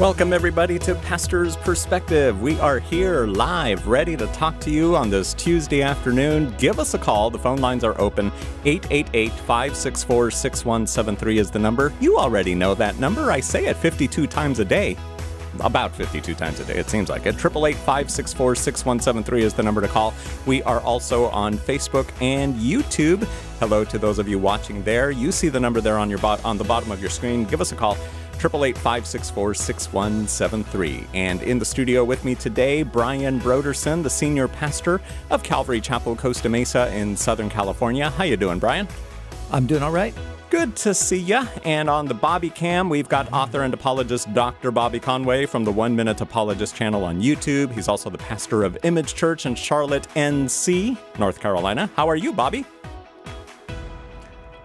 Welcome, everybody, to Pastor's Perspective. We are here live, ready to talk to you on this Tuesday afternoon. Give us a call. The phone lines are open. 888-564-6173 is the number. You already know that number. I say it 52 times a day. About 52 times a day, it seems like it. 888-564-6173 is the number to call. We are also on Facebook and YouTube. Hello to those of you watching there. You see the number there on the bottom of your screen. Give us a call. 888-564-6173. And in the studio with me today, Brian Broderson, the senior pastor of Calvary Chapel, Costa Mesa in Southern California. How you doing, Brian? I'm doing all right. Good to see ya. And on the Bobby Cam, we've got author and apologist Dr. Bobby Conway from the 1 Minute Apologist channel on YouTube. He's also the pastor of Image Church in Charlotte, NC, North Carolina. How are you, Bobby?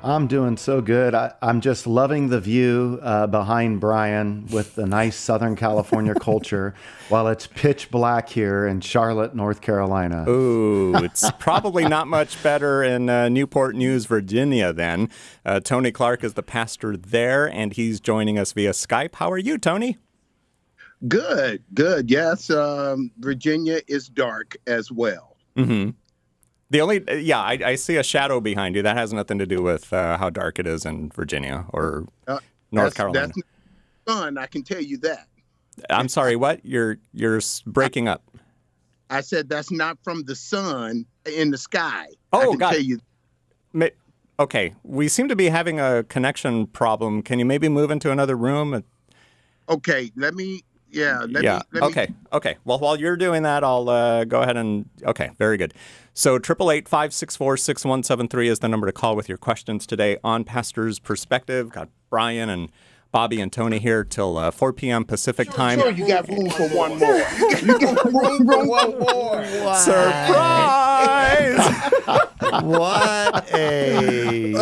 I'm doing so good. I'm just loving the view behind Brian with the nice Southern California culture while it's pitch black here in Charlotte, North Carolina. Ooh, it's probably not much better in Newport News, Virginia then. Tony Clark is the pastor there, and he's joining us via Skype. How are you, Tony? Good. Yes, Virginia is dark as well. Mm-hmm. I see a shadow behind you. That has nothing to do with how dark it is in Virginia or North Carolina. That's not fun, I can tell you that. I'm sorry, what? You're breaking up. I said that's not from the sun in the sky. Oh, I can God. tell you. Okay, we seem to be having a connection problem. Can you maybe move into another room? Okay, let me. Okay. Well, while you're doing that, I'll go ahead and... Okay, very good. So 888-564-6173 is the number to call with your questions today on Pastor's Perspective. Got Brian and Bobby and Tony here till 4 p.m. Pacific time. Sure, you got room for one more. You got room for one more. Wow. Surprise! What a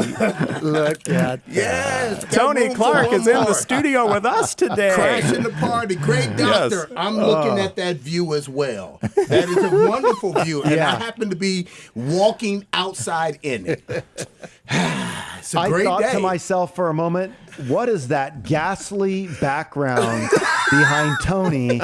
look at that. Yes. Tony Clark is in the studio with us today. Crashing the party. Great doctor. Yes. I'm looking at that view as well. That is a wonderful view. And I happen to be walking outside in it. It's a great I thought day. to myself for a moment, what is that ghastly background behind Tony?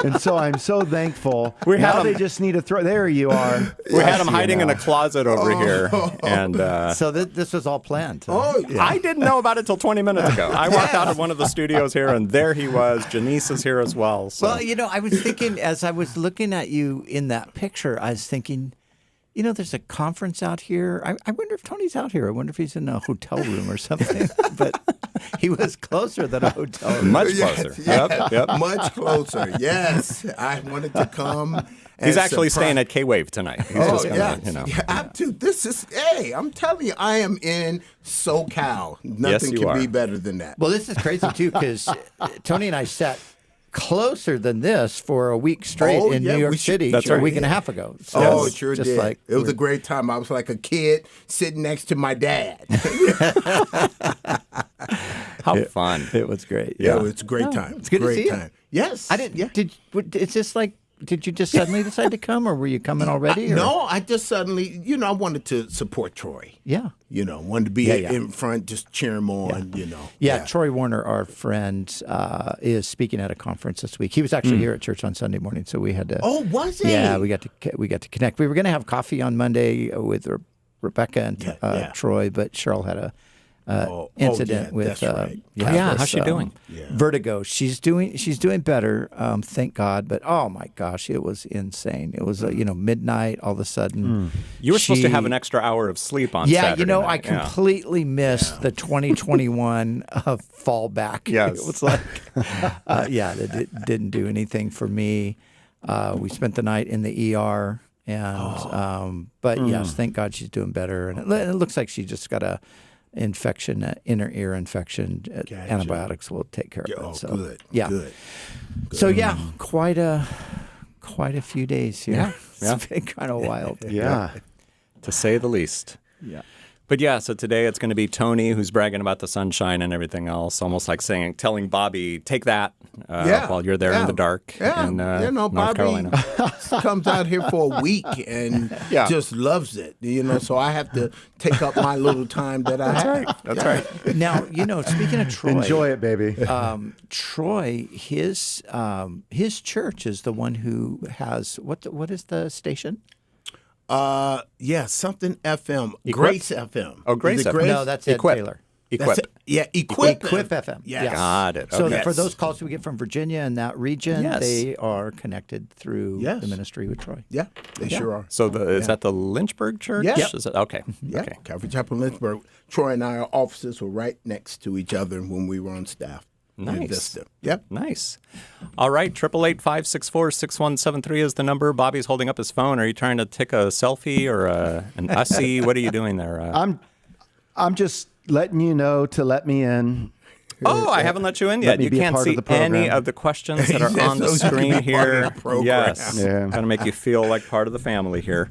And so I'm so thankful. They just need to throw. There you are. We had him hiding in a closet over here. And so this was all planned. I didn't know about it till 20 minutes ago. I walked out of one of the studios here, and there he was. Janice is here as well. So. Well, I was thinking, as I was looking at you in that picture, I was thinking, there's a conference out here. I wonder if Tony's out here. I wonder if he's in a hotel room or something. But he was closer than a hotel room. Much closer. Yep. Much closer. Yes. I wanted to come. He's actually staying at KWVE tonight. He's just gonna, I'm telling you, I am in SoCal. Nothing can be better than that. Well, this is crazy, too, because Tony and I sat closer than this for a week straight in New York City a week and a half ago. So it sure just did. It was a great time. I was like a kid sitting next to my dad. How fun. It was great. Yeah, it's a great time. It's good to see you. Yes. I didn't. Yeah. It's just like, did you just suddenly decide to come, or were you coming already? No, I just suddenly, I wanted to support Troy. Yeah. Wanted to be in front, just cheer him on, Yeah, Troy Warner, our friend, is speaking at a conference this week. He was actually here at church on Sunday morning, so we had to... Oh, was he? Yeah, we got to connect. We were going to have coffee on Monday with Rebecca and Troy, but Cheryl had a incident with right. How's she doing? Vertigo. She's doing better, thank God. But oh my gosh, it was insane. It was midnight. All of a sudden, you were supposed to have an extra hour of sleep on Saturday night. I completely missed the 2021 fallback. Yes, it was like it didn't do anything for me. We spent the night in the ER, and yes, thank God she's doing better. And it looks like she just got a infection, inner ear infection. Gotcha. Antibiotics will take care of it. So, good. Yeah. Good. So quite a few days here. Yeah. It's been kind of wild. To say the least. Yeah. But yeah, so today it's going to be Tony who's bragging about the sunshine and everything else, almost like telling Bobby, take that while you're there in the dark in North Bobby Carolina. comes out here for a week and just loves it, so I have to take up my little time that I have. That's right. Now, speaking of Troy. Enjoy it, baby. Troy, his church is the one who has, what is the station? Something FM. Grace FM. Oh, Grace Is it FM. No, that's Ed Equip. Taylor. Equip. Equip. Equip FM. Yes. Got it. So Okay. for those calls we get from Virginia and that region, Yes. they are connected through Yes. the ministry with Troy. Yeah, they sure are. So is that the Lynchburg Church? Yes. Is it? Okay. Yeah, Okay. Calvary Chapel, Lynchburg. Troy and our offices were right next to each other when we were on staff. in Nice. Vista. Yep. Nice. All right. 888-564-6173 is the number. Bobby's holding up his phone. Are you trying to take a selfie or an ussy? What are you doing there? I'm just letting you know to let me in. Oh, I haven't let you in yet. me You be a can't part of see the program. any of the questions that are on the So you can screen be part of here. the program. Yes. Yeah. Going to make you feel like part of the family here.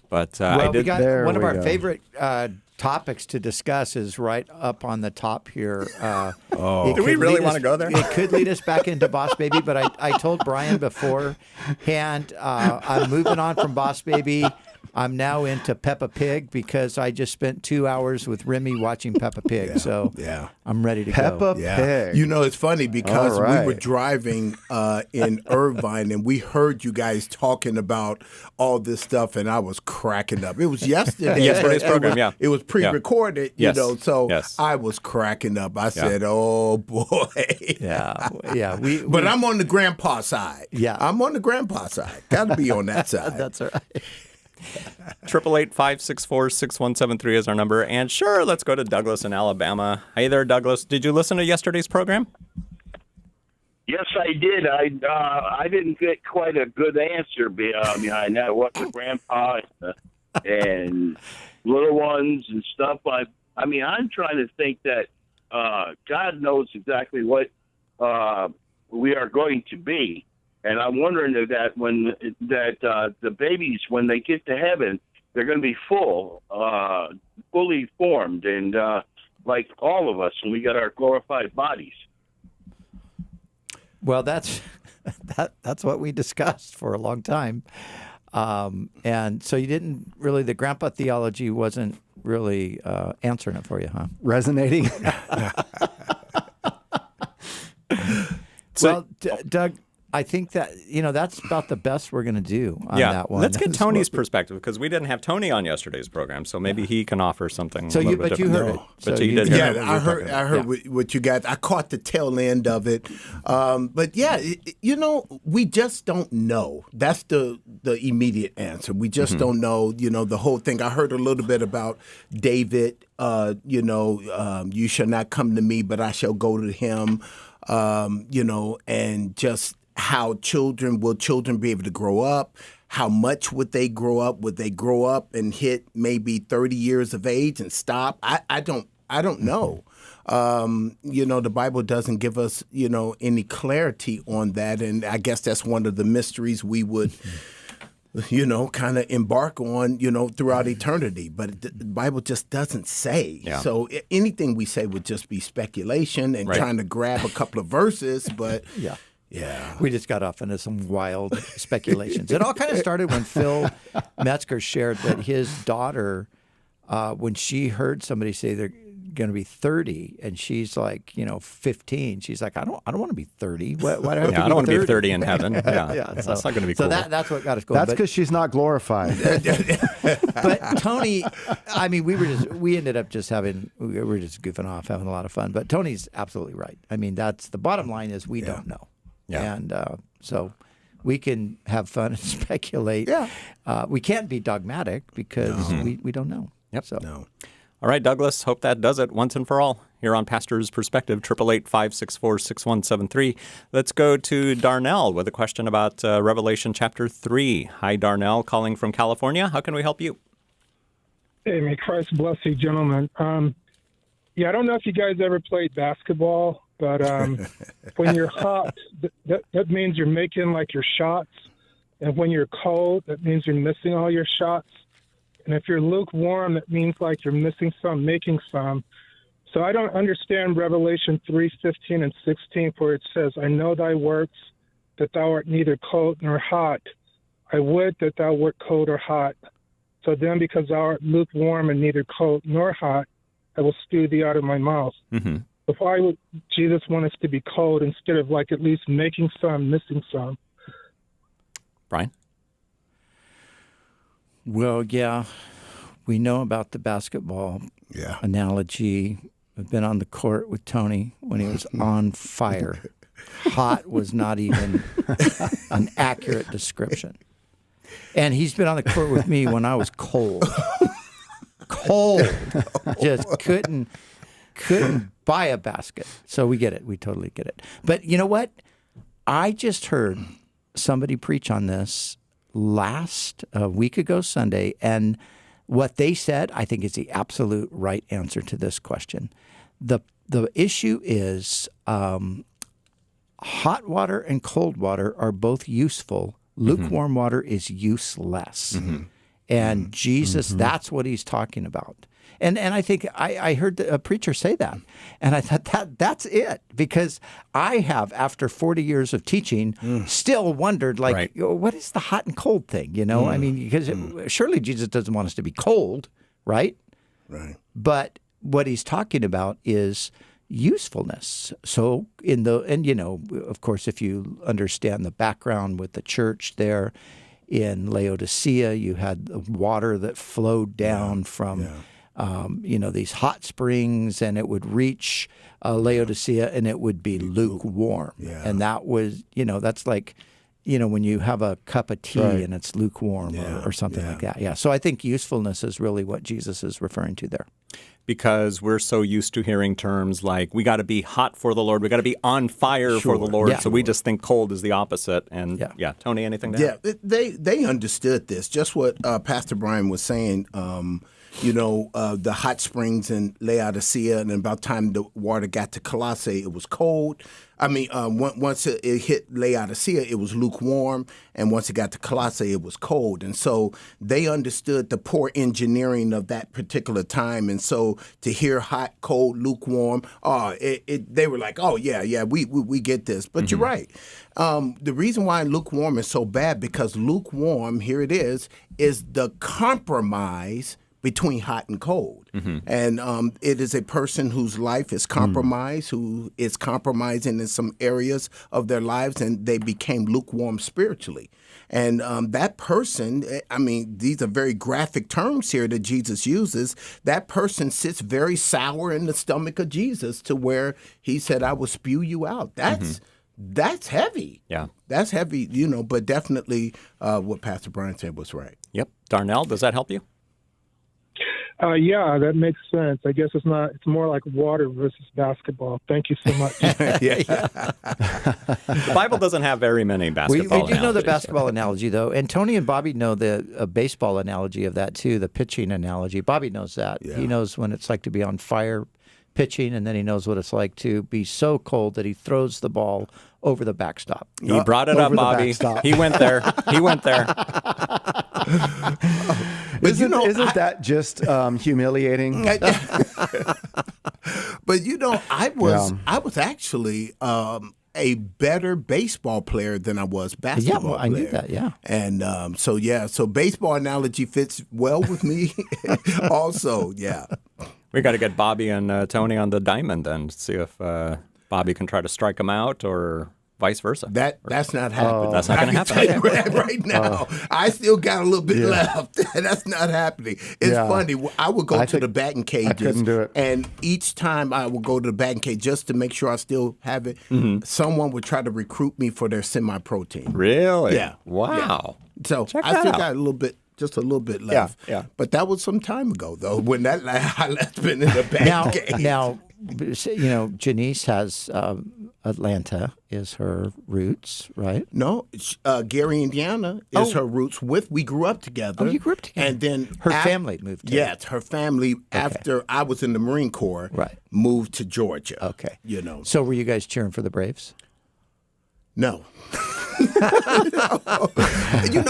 But Well, I we did. got There one of we our go. favorite topics to discuss is right up on the top here. Do we really want to go there? It could lead us back into Boss Baby, but I told Brian beforehand, I'm moving on from Boss Baby. I'm now into Peppa Pig because I just spent 2 hours with Remy watching Peppa Pig. So I'm ready to go. Peppa Pig. It's funny because All right. we were driving in Irvine and we heard you guys talking about all this stuff and I was cracking up. It was yesterday. Yesterday's program, it was, It was pre-recorded, Yes. so Yes. I was cracking up. I said, oh, boy. Yeah. But I'm on the grandpa side. Yeah. I'm on the grandpa side. Got to be on that side. That's all right. 888-564-6173 is our number. And sure, let's go to Douglas in Alabama. Hey there, Douglas. Did you listen to yesterday's program? Yes, I did. I didn't get quite a good answer behind that. What the grandpa and little ones and stuff. I'm trying to think that God knows exactly what we are going to be, and I'm wondering if that the babies, when they get to heaven, they're going to be fully formed, and like all of us, and we got our glorified bodies. Well, that's what we discussed for a long time. And so you didn't really, the grandpa theology wasn't really answering it for you, huh? Resonating. Well, Doug, I think that, that's about the best we're going to do on that one. Let's get Tony's perspective because we didn't have Tony on yesterday's program, so maybe he can offer something. So a little bit but you different. heard it. But So you did hear it. Yeah, I heard what you got. I caught the tail end of it. But yeah, we just don't know. That's the immediate answer. We just don't know, the whole thing. I heard a little bit about David, you shall not come to me, but I shall go to him, and just how children be able to grow up? How much would they grow up? Would they grow up and hit maybe 30 years of age and stop? I don't know. The Bible doesn't give us, any clarity on that. And I guess that's one of the mysteries we would, kind of embark on, throughout eternity. But the Bible just doesn't say. Yeah. So anything we say would just be speculation and trying to grab a couple of verses. But yeah. We just got off into some wild speculations. It all kind of started when Phil Metzger shared that his daughter, when she heard somebody say they're going to be 30, and she's like, 15. She's like, I don't want to be 30. Why do I have to be 30? I don't want to be 30 in heaven. Yeah, so, that's not going to be cool. So that's what got us going. That's because she's not glorified. But Tony, we ended up just we were just goofing off, having a lot of fun. But Tony's absolutely right. That's the bottom line is we don't know. Yeah. And so we can have fun and speculate. Yeah. We can't be dogmatic because we don't know. Yep. So. No. All right, Douglas, hope that does it once and for all here on Pastor's Perspective, 888-564-6173. Let's go to Darnell with a question about Revelation chapter 3. Hi, Darnell, calling from California. How can we help you? Hey, may Christ bless you, gentlemen. I don't know if you guys ever played basketball, but when you're hot, that means you're making like your shots. And when you're cold, that means you're missing all your shots. And if you're lukewarm, that means like you're missing some, making some. So I don't understand Revelation 3:15 and 16, where it says, I know thy works, that thou art neither cold nor hot. I would that thou wert cold or hot. So then, because thou art lukewarm and neither cold nor hot, I will spew thee out of my mouth. Mm-hmm. But why would Jesus want us to be cold instead of like at least making some, missing some? Brian? Well, yeah, we know about the basketball analogy. I've been on the court with Tony when he was on fire. Hot was not even an accurate description. And he's been on the court with me when I was cold. Cold. Just couldn't buy a basket. So we get it. We totally get it. But you know what? I just heard somebody preach on this a week ago Sunday, and what they said, I think, is the absolute right answer to this question. The issue is hot water and cold water are both useful. Lukewarm water is useless. And Jesus, that's what he's talking about. And I think I heard a preacher say that. And I thought that's it. Because I have, after 40 years of teaching, still wondered, like, what is the hot and cold thing? You know, I mean, because surely Jesus doesn't want us to be cold, right? Right. But what he's talking about is usefulness. So and you know, of course, if you understand the background with the church there in Laodicea, you had the water that flowed down from these hot springs, and it would reach Laodicea, and it would be lukewarm. Yeah. And that was, that's like, when you have a cup of tea and it's lukewarm or something like that. Yeah. So I think usefulness is really what Jesus is referring to there. Because we're so used to hearing terms like, we got to be hot for the Lord, we got to be on fire for the Lord, so we just think cold is the opposite. And Tony, anything to add? Yeah, they understood this, just what Pastor Brian was saying. The hot springs in Laodicea, and about the time the water got to Colossae, it was cold. I mean, once it hit Laodicea, it was lukewarm, and once it got to Colossae, it was cold. And so they understood the poor engineering of that particular time. And so to hear hot, cold, lukewarm, they were like, we get this. But you're right. The reason why lukewarm is so bad, because lukewarm, here it is the compromise between hot and cold. And it is a person whose life is compromised, who is compromising in some areas of their lives, and they became lukewarm spiritually. And that person, I mean, these are very graphic terms here that Jesus uses. That person sits very sour in the stomach of Jesus, to where he said, I will spew you out. That's heavy. Yeah. That's heavy, but definitely what Pastor Brian said was right. Yep. Darnell, does that help you? Yeah, that makes sense. I guess it's more like water versus basketball. Thank you so much. The Bible doesn't have very many basketball We do know the basketball analogy, though. And Tony and Bobby know the baseball analogy of that, too, the pitching analogy. Bobby knows that. Yeah. He knows when it's like to be on fire pitching, and then he knows what it's like to be so cold that he throws the ball over the backstop. You brought it up, Bobby. He went there. But isn't that just humiliating? But I was actually a better baseball player than I was basketball player. I knew that. Yeah, and so baseball analogy fits well with me. Also, yeah. We got to get Bobby and Tony on the diamond then, see if Bobby can try to strike him out, or vice versa. That's not happening. That's not going to happen. Right now. I still got a little bit left. That's not happening. It's funny. I would go to the batting cages. I couldn't do it. And each time I would go to the batting cage just to make sure I still have it, someone would try to recruit me for their semi-pro team. Really? Yeah. Wow. Yeah. So I still got just a little bit left. Yeah. But that was some time ago, though, when I last been in the batting cage. Now, Janice has Atlanta is her roots, right? No, Gary, Indiana is her roots. We grew up together. Oh, you grew up together. And then her family moved here. Yes, her family, after I was in the Marine Corps, moved to Georgia. Okay. You know. So were you guys cheering for the Braves? No.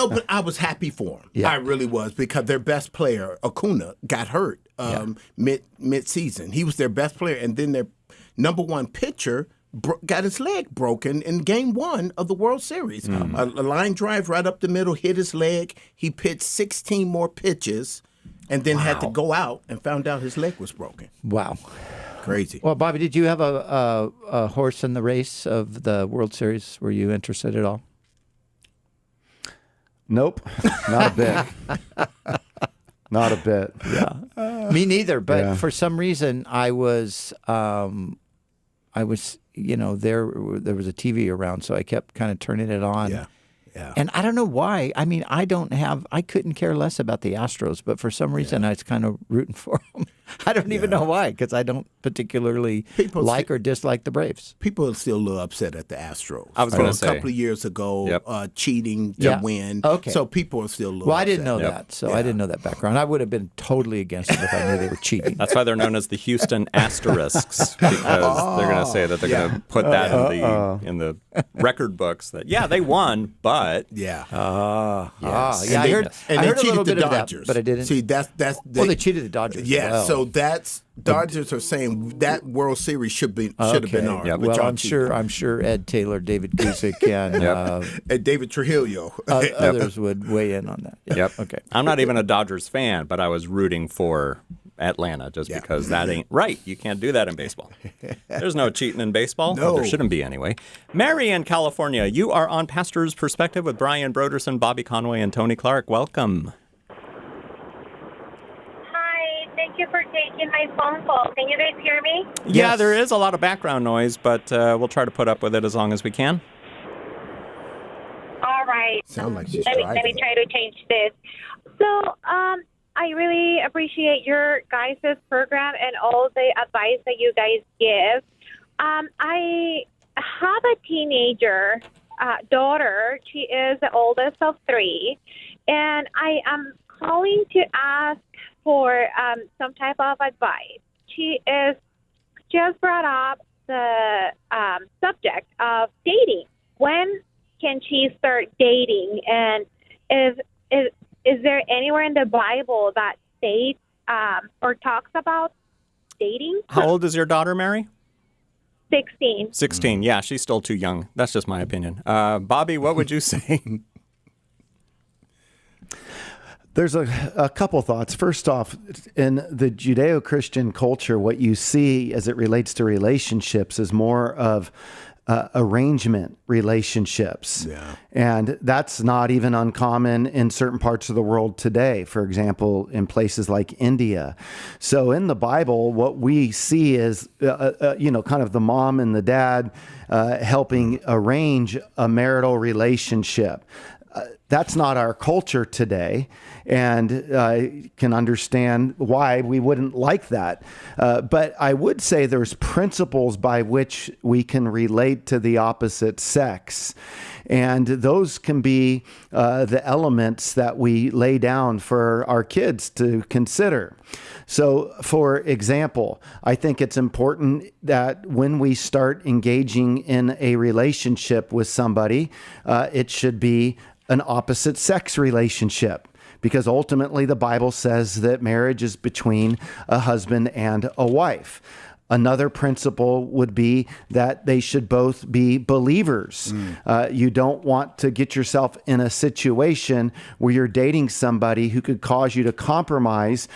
But I was happy for him. Yeah. I really was, because their best player, Acuna, got hurt mid-season. He was their best player, and then their number one pitcher got his leg broken in Game 1 of the World Series. A line drive right up the middle, hit his leg. He pitched 16 more pitches, and then had to go out and found out his leg was broken. Wow. Crazy. Well, Bobby, did you have a horse in the race of the World Series? Were you interested at all? Nope, not a bit. Not a bit. Yeah. Me neither. But for some reason, I was, there was a TV around, so I kept kind of turning it on. Yeah. Yeah. And I don't know why. I mean, I couldn't care less about the Astros, but for some reason I was kind of rooting for them. I don't even know why, because I don't particularly like or dislike the Braves. People are still a little upset at the Astros. I was going to say. A couple of years ago, cheating to win. Okay. So people are still a little Well, upset. I didn't know that, so I didn't know that background. I would have been totally against it if I knew they were cheating. That's why they're known as the Houston Asterisks, because they're going to say that they're going to put that in the record books that they won, but I And heard they a little cheated the bit of that, Dodgers. but I didn't. See, that's they cheated the Dodgers. Yeah, as well. so that's Dodgers are saying that World Series should have been ours. Yep. but Well, y'all I'm sure Ed Taylor, David Gusick, and and David Trujillo. others would weigh in on that. Yeah. Yep. Okay. I'm not even a Dodgers fan, but I was rooting for Atlanta just because that ain't right. You can't do that in baseball. There's no cheating in baseball. No. Well, there shouldn't be anyway. Mary in California, you are on Pastor's Perspective with Brian Broderson, Bobby Conway, and Tony Clark. Welcome. Hi, thank you for taking my phone call. Can you guys hear me? Yeah, there is a lot of background noise, but we'll try to put up with it as long as we can. All right. Sound like she's let me driving. try to change this. So, I really appreciate your guys' program and all the advice that you guys give. I have a teenager daughter. She is the oldest of 3, and I am calling to ask for some type of advice. She is just brought up the subject of dating. When can she start dating? And is there anywhere in the Bible that states or talks about dating? How old is your daughter, Mary? 16. 16. Yeah, she's still too young. That's just my opinion. Bobby, what would you say? There's a couple thoughts. First off, in the Judeo-Christian culture, what you see as it relates to relationships is more of arrangement relationships. Yeah. And that's not even uncommon in certain parts of the world today, for example, in places like India. So in the Bible, what we see is, kind of the mom and the dad helping arrange a marital relationship. That's not our culture today, and I can understand why we wouldn't like that. But I would say there's principles by which we can relate to the opposite sex. And those can be the elements that we lay down for our kids to consider. So, for example, I think it's important that when we start engaging in a relationship with somebody, it should be an opposite sex relationship, because ultimately the Bible says that marriage is between a husband and a wife. Another principle would be that they should both be believers. You don't want to get yourself in a situation where you're dating somebody who could cause you to compromise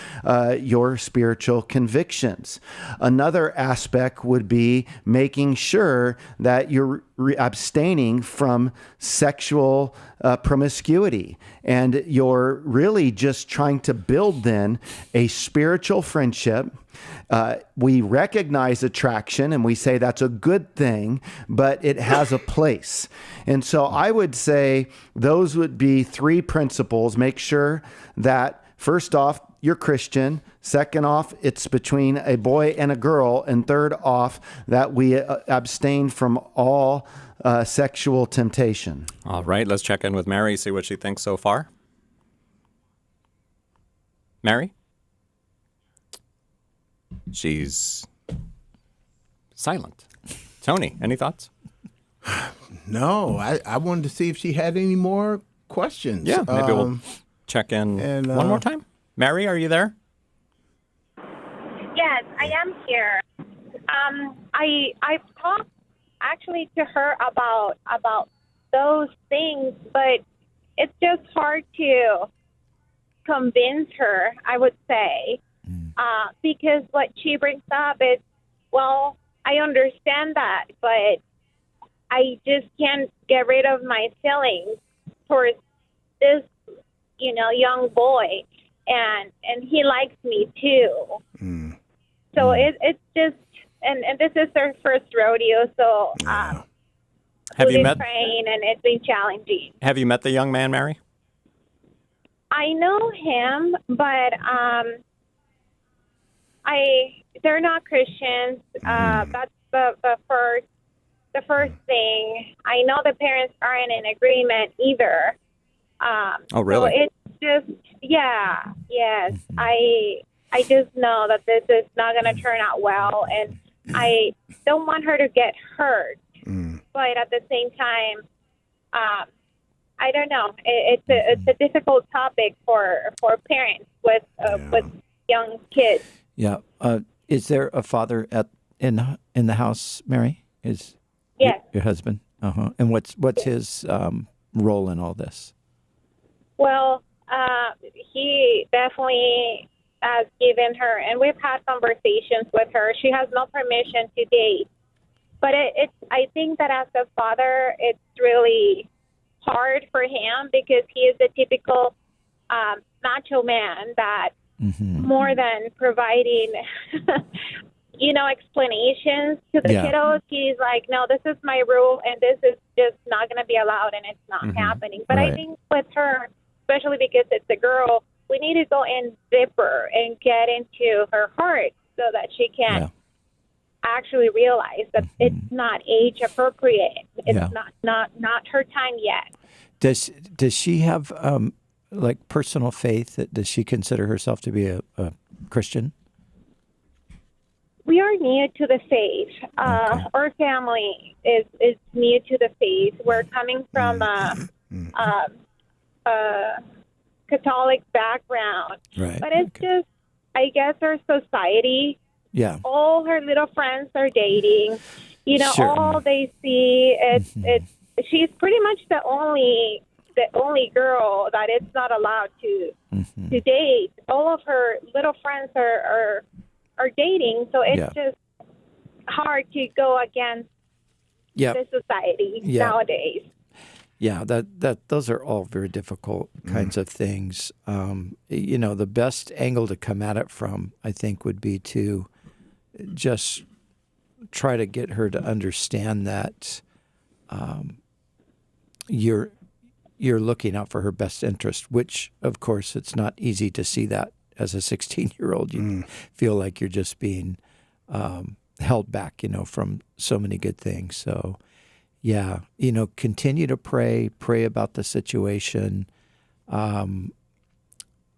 your spiritual convictions. Another aspect would be making sure that you're abstaining from sexual promiscuity, and you're really just trying to build then a spiritual friendship. We recognize attraction and we say that's a good thing, but it has a place. And so I would say those would be 3 principles. Make sure that, first off, you're Christian. Second off, it's between a boy and a girl. And third off, that we abstain from all sexual temptation. All right, let's check in with Mary, see what she thinks so far. Mary? She's silent. Tony, any thoughts? No, I wanted to see if she had any more questions. Yeah, maybe we'll check in one more time. Mary, are you there? Yes, I am here. I've talked actually to her about those things, but it's just hard to convince her, I would say, because what she brings up is, well, I understand that, but I just can't get rid of my feelings towards this, young boy, and he likes me too. So it's just, and this is their first rodeo, so Have you we've met? been praying, and it's been challenging. Have you met the young man, Mary? I know him, but they're not Christians. That's the first thing. I know the parents aren't in agreement either. Oh, really? So it's just, yes. I just know that this is not going to turn out well, and I don't want her to get hurt. But at the same time, I don't know. It's a difficult topic for parents with young kids. Yeah. Is there a father in the house, Mary? Is Yes. your husband? And what's his role in all this? Well, he definitely has given her, and we've had conversations with her. She has no permission to date. But I think that as a father, it's really hard for him because he is the typical macho man that more than providing, explanations to the kiddos, he's like, no, this is my rule, and this is just not going to be allowed, and it's not happening. But I think with her, especially because it's a girl, we need to go in deeper and get into her heart so that she can actually realize that it's not age appropriate. It's not her time yet. Does she have personal faith? Does she consider herself to be a Christian? We are new to the faith. Our family is new to the faith. We're coming from a Catholic background. Right. But it's just, I guess, our society. Yeah. All her little friends are dating. Sure. All they see is she's pretty much the only girl that is not allowed to date. All of her little friends are dating, so it's just hard to go against the society nowadays. Yeah, those are all very difficult kinds of things. The best angle to come at it from, I think, would be to just try to get her to understand that you're looking out for her best interest, which, of course, it's not easy to see that as a 16-year-old. You feel like you're just being held back, from so many good things. So, continue to pray about the situation.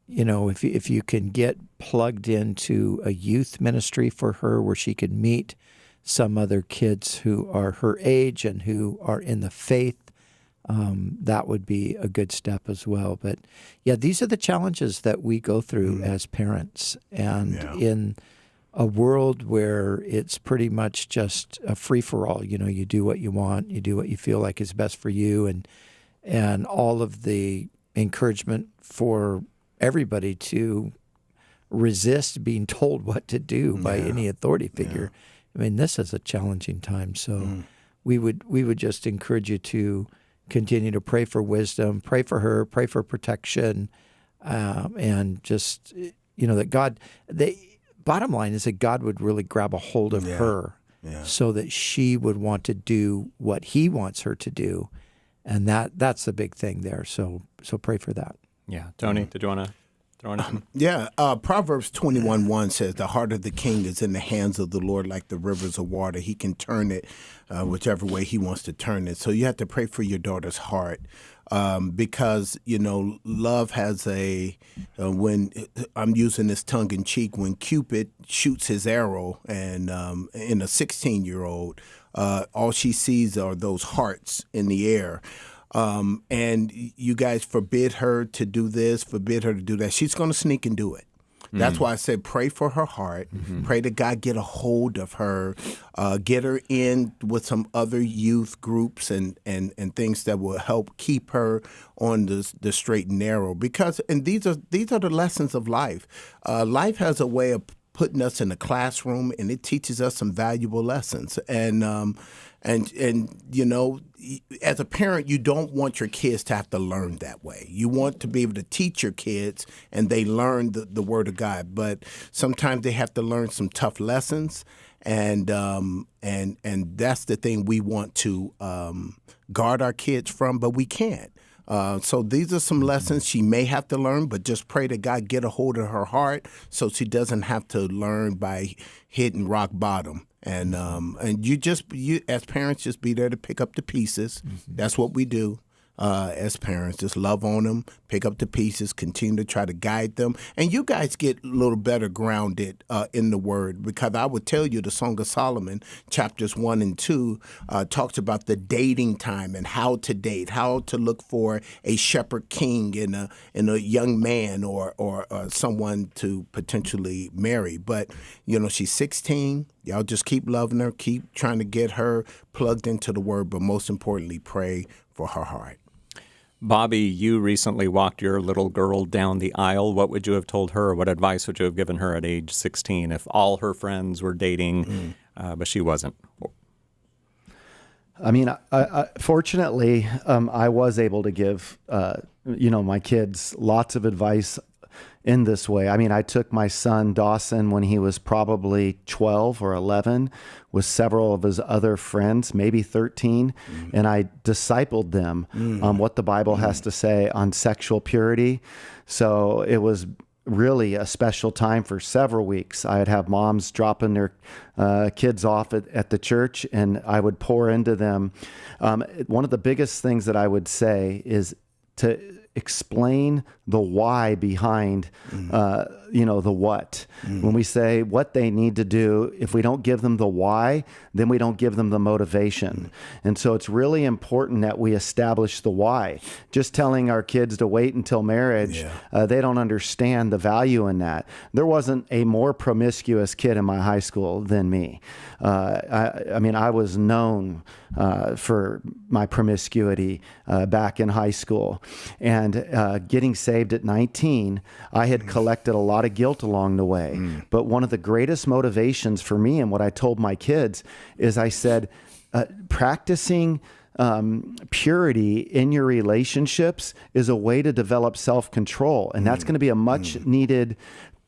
If you can get plugged into a youth ministry for her where she can meet some other kids who are her age and who are in the faith, that would be a good step as well. But these are the challenges that we go through as parents, and in a world where it's pretty much just a free-for-all. You do what you want, you do what you feel like is best for you, and all of the encouragement for everybody to resist being told what to do by any authority figure. I mean, this is a challenging time. So we would just encourage you to continue to pray for wisdom, pray for her, pray for protection, and just, that God, the bottom line is that God would really grab a hold of her so that she would want to do what he wants her to do. And that's the big thing there. So pray for that. Yeah. Tony, did you want to throw anything? Proverbs 21:1 says, the heart of the king is in the hands of the Lord like the rivers of water. He can turn it whichever way he wants to turn it. So you have to pray for your daughter's heart because, love has when I'm using this tongue in cheek, when Cupid shoots his arrow and in a 16-year-old, all she sees are those hearts in the air. And you guys forbid her to do this, forbid her to do that. She's going to sneak and do it. That's why I said pray for her heart. Pray that God get a hold of her, get her in with some other youth groups and things that will help keep her on the straight and narrow. Because these are the lessons of life. Life has a way of putting us in a classroom, and it teaches us some valuable lessons. And you know, as a parent, you don't want your kids to have to learn that way. You want to be able to teach your kids, and they learn the Word of God. But sometimes they have to learn some tough lessons, and that's the thing we want to guard our kids from, but we can't. So these are some lessons she may have to learn, but just pray that God get a hold of her heart so she doesn't have to learn by hitting rock bottom. And you as parents, just be there to pick up the pieces. That's what we do. As parents, just love on them, pick up the pieces, continue to try to guide them. And you guys get a little better grounded in the Word, because I would tell you the Song of Solomon, chapters 1 and 2, talks about the dating time and how to date, how to look for a shepherd king in a young man or someone to potentially marry. But, you know, she's 16. Y'all just keep loving her, keep trying to get her plugged into the Word, but most importantly, pray for her heart. Bobby, you recently walked your little girl down the aisle. What would you have told her? What advice would you have given her at age 16 if all her friends were dating, but she wasn't? I mean, fortunately, I was able to give, my kids lots of advice in this way. I mean, I took my son Dawson when he was probably 12 or 11 with several of his other friends, maybe 13, and I discipled them on what the Bible has to say on sexual purity. So it was really a special time for several weeks. I'd have moms dropping their kids off at the church, and I would pour into them. One of the biggest things that I would say is to explain the why behind, the what. When we say what they need to do, if we don't give them the why, then we don't give them the motivation. And so it's really important that we establish the why. Just telling our kids to wait until marriage, they don't understand the value in that. There wasn't a more promiscuous kid in my high school than me. I was known for my promiscuity back in high school. And getting saved at 19, I had collected a lot of guilt along the way. But one of the greatest motivations for me and what I told my kids is I said, practicing purity in your relationships is a way to develop self-control. And that's going to be a much needed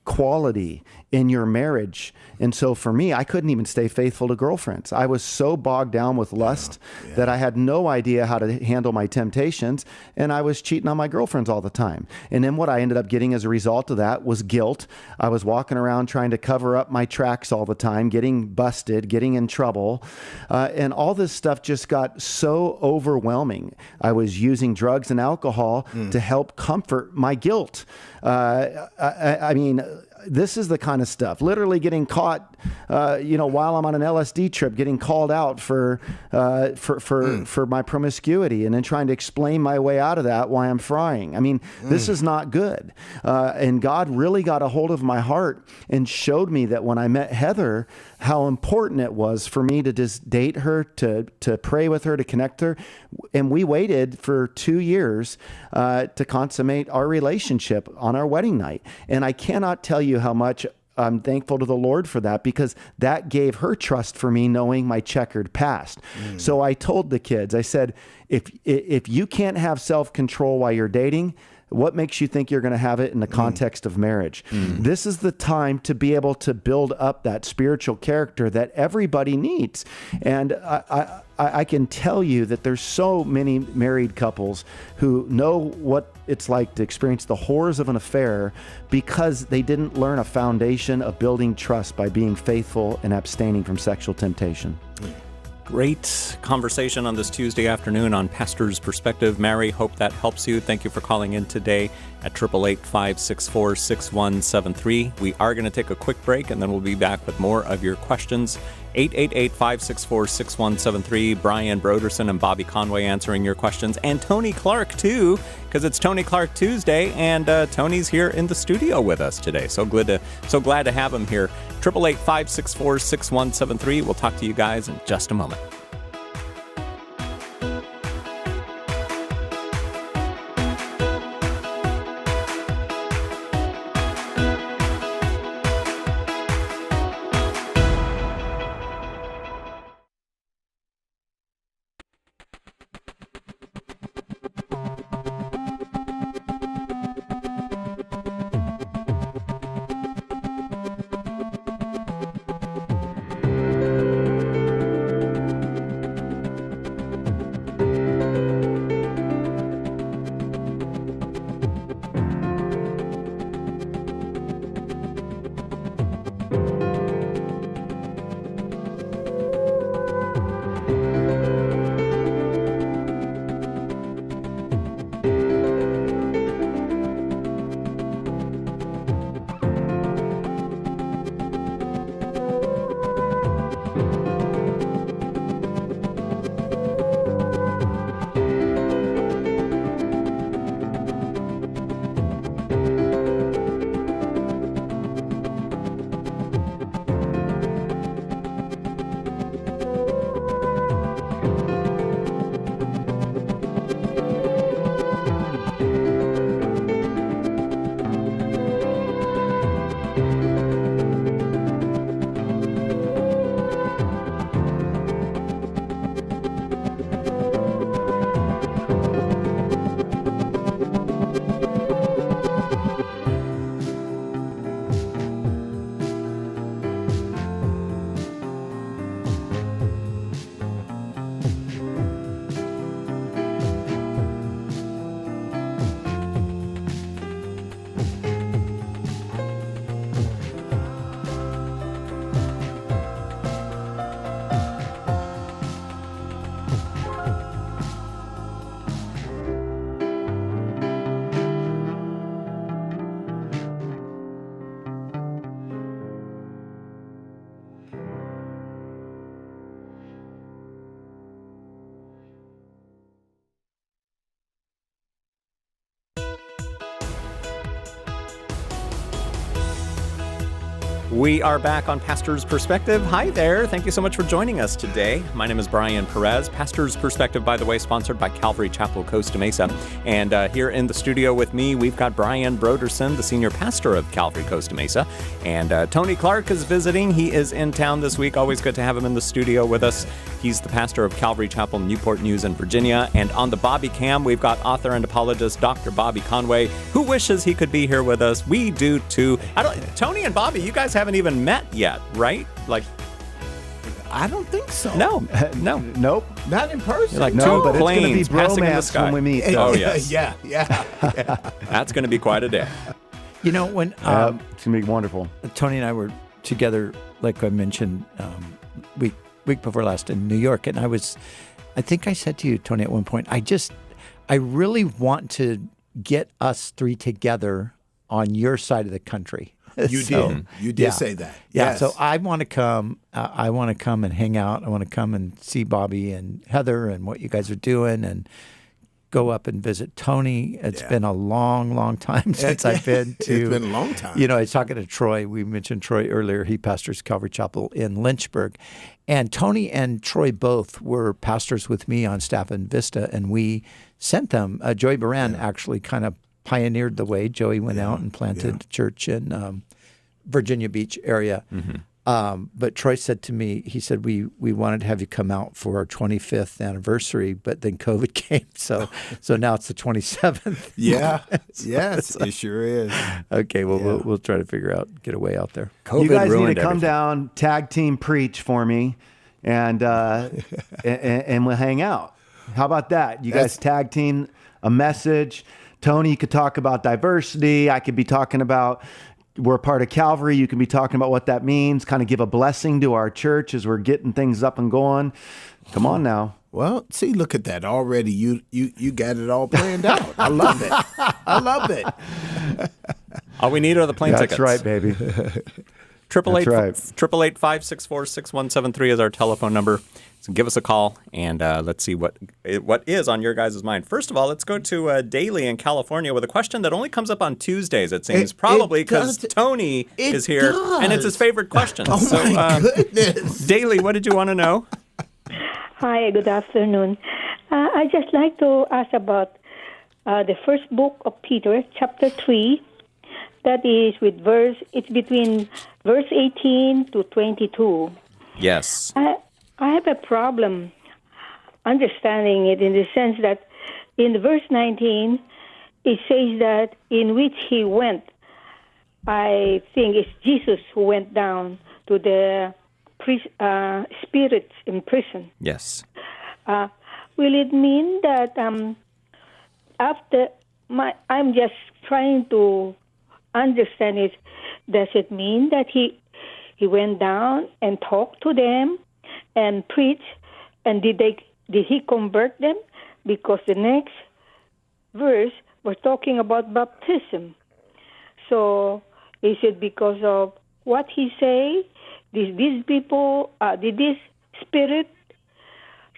quality in your marriage. And so for me, I couldn't even stay faithful to girlfriends. I was so bogged down with lust that I had no idea how to handle my temptations, and I was cheating on my girlfriends all the time. And then what I ended up getting as a result of that was guilt. I was walking around trying to cover up my tracks all the time, getting busted, getting in trouble, and all this stuff just got so overwhelming. I was using drugs and alcohol to help comfort my guilt. I mean, this is the kind of stuff, literally getting caught, while I'm on an LSD trip, getting called out for my promiscuity, and then trying to explain my way out of that while I'm frying. I mean, this is not good. And God really got a hold of my heart and showed me that when I met Heather, how important it was for me to just date her, to pray with her, to connect her. And we waited for 2 years to consummate our relationship on our wedding night. And I cannot tell you how much I'm thankful to the Lord for that, because that gave her trust for me, knowing my checkered past. So I told the kids, I said, if you can't have self-control while you're dating, what makes you think you're going to have it in the context of marriage? This is the time to be able to build up that spiritual character that everybody needs. And I can tell you that there's so many married couples who know what it's like to experience the horrors of an affair because they didn't learn a foundation of building trust by being faithful and abstaining from sexual temptation. Great conversation on this Tuesday afternoon on Pastor's Perspective. Mary, hope that helps you. Thank you for calling in today at 888-564-6173. We are going to take a quick break, and then we'll be back with more of your questions. 888-564-6173. Brian Broderson and Bobby Conway answering your questions. And Tony Clark, too, because it's Tony Clark Tuesday, and Tony's here in the studio with us today. So glad to have him here. 888-564-6173. We'll talk to you guys in just a moment. We are back on Pastor's Perspective. Hi there. Thank you so much for joining us today. My name is Brian Perez. Pastor's Perspective, by the way, sponsored by Calvary Chapel, Costa Mesa. And here in the studio with me, we've got Brian Broderson, the senior pastor of Calvary Costa Mesa. And Tony Clark is visiting. He is in town this week. Always good to have him in the studio with us. He's the pastor of Calvary Chapel, Newport News in Virginia. And on the Bobby Cam, we've got author and apologist Dr. Bobby Conway, who wishes he could be here with us. We do too. Tony and Bobby, you guys haven't even met yet, right? Like, I don't think so. No. Nope. Not in person. You're like No, but two it's going to be planes passing in the bromance sky. when we meet. Oh, yes. Yeah. That's going to be quite a day. You know, when It's going to be wonderful. Tony and I were together, like I mentioned, week before last in New York, and I think I said to you, Tony, at one point, I really want to get us three together on your side of the country. You did say that. Yeah. Yes. So I want to come. I want to come and hang out. I want to come and see Bobby and Heather and what you guys are doing, and go up and visit Tony. It's been a long, long time since I've been to. It's been a long time. You know, I was talking to Troy. We mentioned Troy earlier. He pastors Calvary Chapel in Lynchburg. And Tony and Troy both were pastors with me on staff in Vista, and we sent them. Joey Baran actually kind of pioneered the way. Joey went out and planted a church in Virginia Beach area. But Troy said to me, he said, we wanted to have you come out for our 25th anniversary, but then COVID came. So now it's the 27th. Yeah. Yes, it sure is. Okay, well, we'll try to get a way out there. COVID You guys need to ruined come everything. down, tag team preach for me, and we'll hang out. How about that? You guys tag team a message. Tony, you could talk about diversity. I could be talking about we're part of Calvary. You can be talking about what that means, kind of give a blessing to our church as we're getting things up and going. Come on now. Well, see, look at that. Already you got it all planned out. I love it. I love it. All we need are the plane tickets. That's right, baby. 888 right. 564-6173 is our telephone number. So give us a call, and let's see what is on your guys' mind. First of all, let's go to Daly in California with a question that only comes up on Tuesdays, it seems, probably because Tony is here, and it's his favorite question. Oh, my goodness. Daly, what did you want to know? Hi, good afternoon. I just like to ask about the first book of Peter, chapter 3. That is it's between verse 18 to 22. Yes. I have a problem understanding it in the sense that in verse 19, it says that in which he went. I think it's Jesus who went down to the spirits in prison. Yes. Will it mean that I'm just trying to understand it. Does it mean that he went down and talked to them and preached, and did he convert them? Because the next verse we're talking about baptism. So is it because of what he say? Did these people, did this spirit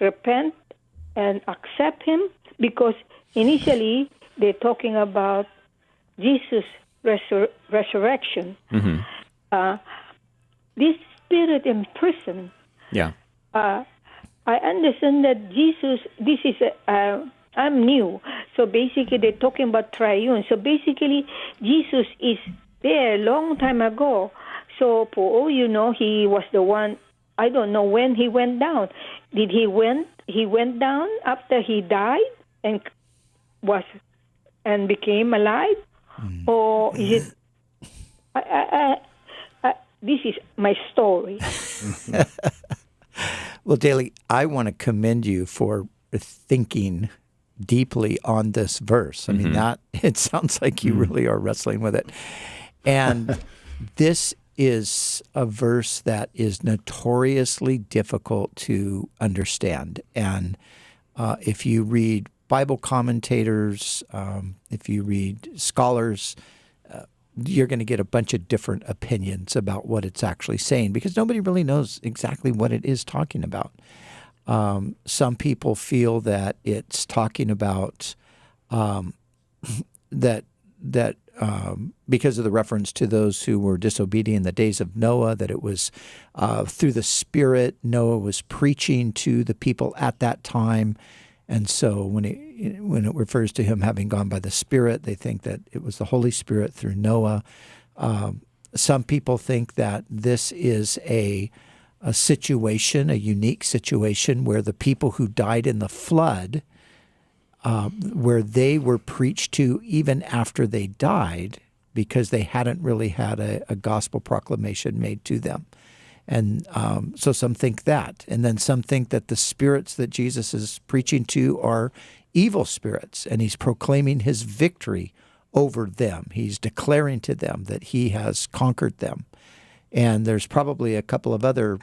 repent and accept him? Because initially they're talking about Jesus' resurrection. Mm-hmm. This spirit in prison. Yeah. I understand that Jesus. This is I'm new, so basically they're talking about triune. So basically, Jesus is there a long time ago. So for all you know, he was the one. I don't know when he went down. Did he went down after he died and became alive, or is it? This is my story. Well, Daly, I want to commend you for thinking deeply on this verse. I mean, it sounds like you really are wrestling with it. And this is a verse that is notoriously difficult to understand. And if you read Bible commentators, if you read scholars, you're going to get a bunch of different opinions about what it's actually saying because nobody really knows exactly what it is talking about. Some people feel that it's talking about that because of the reference to those who were disobedient in the days of Noah, that it was through the Spirit Noah was preaching to the people at that time. And so when it refers to him having gone by the Spirit, they think that it was the Holy Spirit through Noah. Some people think that this is a situation, a unique situation, where the people who died in the flood, where they were preached to even after they died, because they hadn't really had a gospel proclamation made to them. And so some think that. And then some think that the spirits that Jesus is preaching to are evil spirits, and he's proclaiming his victory over them. He's declaring to them that he has conquered them. And there's probably a couple of other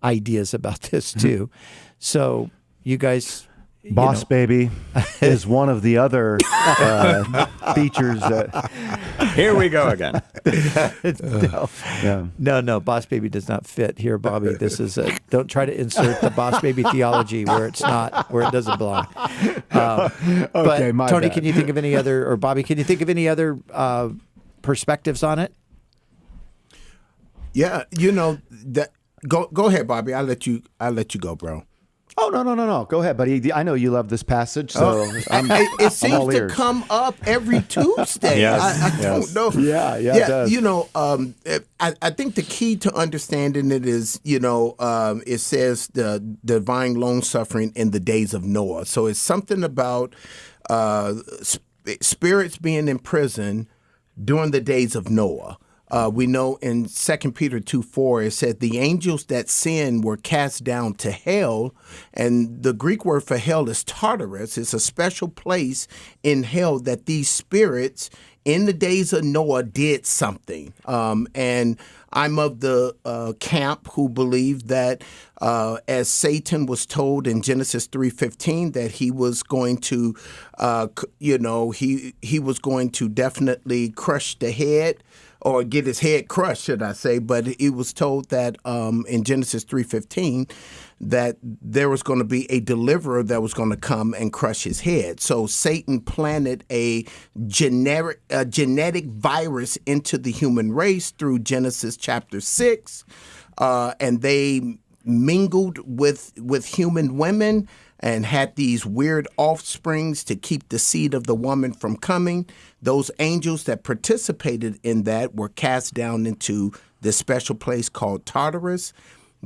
ideas about this too. So you guys... Boss Baby is one of the other features. Here we go again. No, Boss Baby does not fit here, Bobby. This is don't try to insert the Boss Baby theology where it doesn't belong. But Okay, my Tony, bad. can you think of any other, or Bobby, can you think of any other perspectives on it? Yeah, that. Go ahead, Bobby. I'll let you go, bro. Oh, no. Go ahead, buddy. I know you love this passage, so it seems all to ears. come up every Tuesday. Yes, I don't know. Yeah, it does. I think the key to understanding it is, it says the divine long suffering in the days of Noah. So it's something about spirits being in prison during the days of Noah. We know in 2 Peter 2:4, it said the angels that sinned were cast down to hell. And the Greek word for hell is Tartarus. It's a special place in hell that these spirits in the days of Noah did something. And I'm of the camp who believe that as Satan was told in Genesis 3:15 that he was going to, he was going to definitely crush the head or get his head crushed, should I say. But it was told that in Genesis 3:15 that there was going to be a deliverer that was going to come and crush his head. So Satan planted a genetic virus into the human race through Genesis chapter 6, and they mingled with human women and had these weird offsprings to keep the seed of the woman from coming. Those angels that participated in that were cast down into this special place called Tartarus.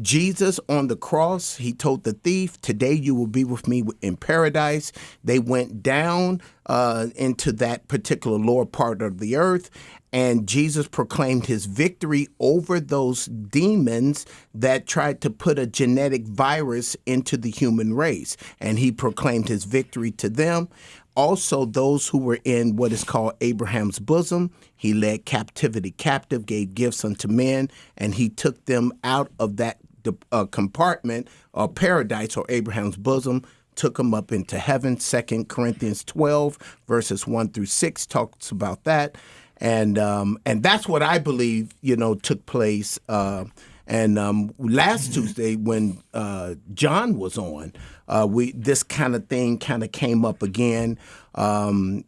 Jesus on the cross, he told the thief, today you will be with me in paradise. They went down into that particular lower part of the earth, and Jesus proclaimed his victory over those demons that tried to put a genetic virus into the human race. And he proclaimed his victory to them. Also, those who were in what is called Abraham's bosom, he led captivity captive, gave gifts unto men, and he took them out of that compartment or paradise or Abraham's bosom, took them up into heaven. 2 Corinthians 12, verses 1 through 6 talks about that. And that's what I believe, took place. And last Tuesday when John was on, this kind of thing kind of came up again, that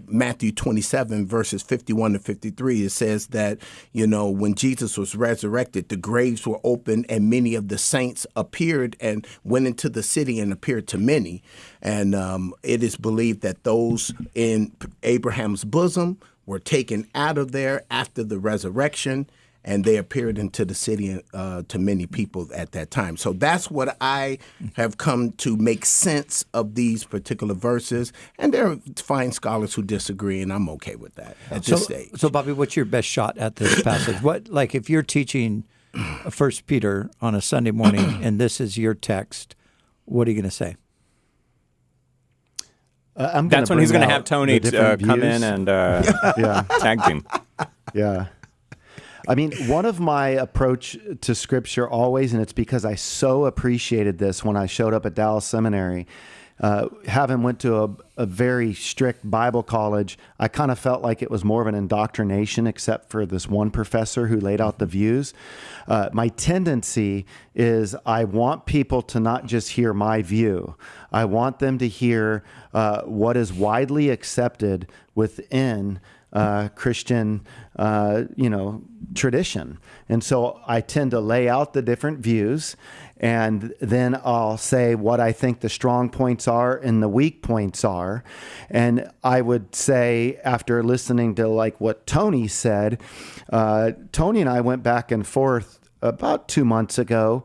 Matthew 27 verses 51 to 53, it says that when Jesus was resurrected, the graves were open and many of the saints appeared and went into the city and appeared to many, and it is believed that those in Abraham's bosom were taken out of there after the resurrection, and they appeared into the city to many people at that time. So that's what I have come to make sense of these particular verses. And there are fine scholars who disagree, and I'm okay with that at this stage. So, Bobby, what's your best shot at this passage? If you're teaching 1 Peter on a Sunday morning and this is your text, what are you going to say? That's when he's going to have Tony come in and tag team. Yeah. I mean, one of my approach to Scripture always, and it's because I so appreciated this when I showed up at Dallas Seminary, having went to a very strict Bible college, I kind of felt like it was more of an indoctrination, except for this one professor who laid out the views. My tendency is I want people to not just hear my view. I want them to hear what is widely accepted within Christian, tradition. And so I tend to lay out the different views, and then I'll say what I think the strong points are and the weak points are. And I would say, after listening to what Tony said, Tony and I went back and forth about 2 months ago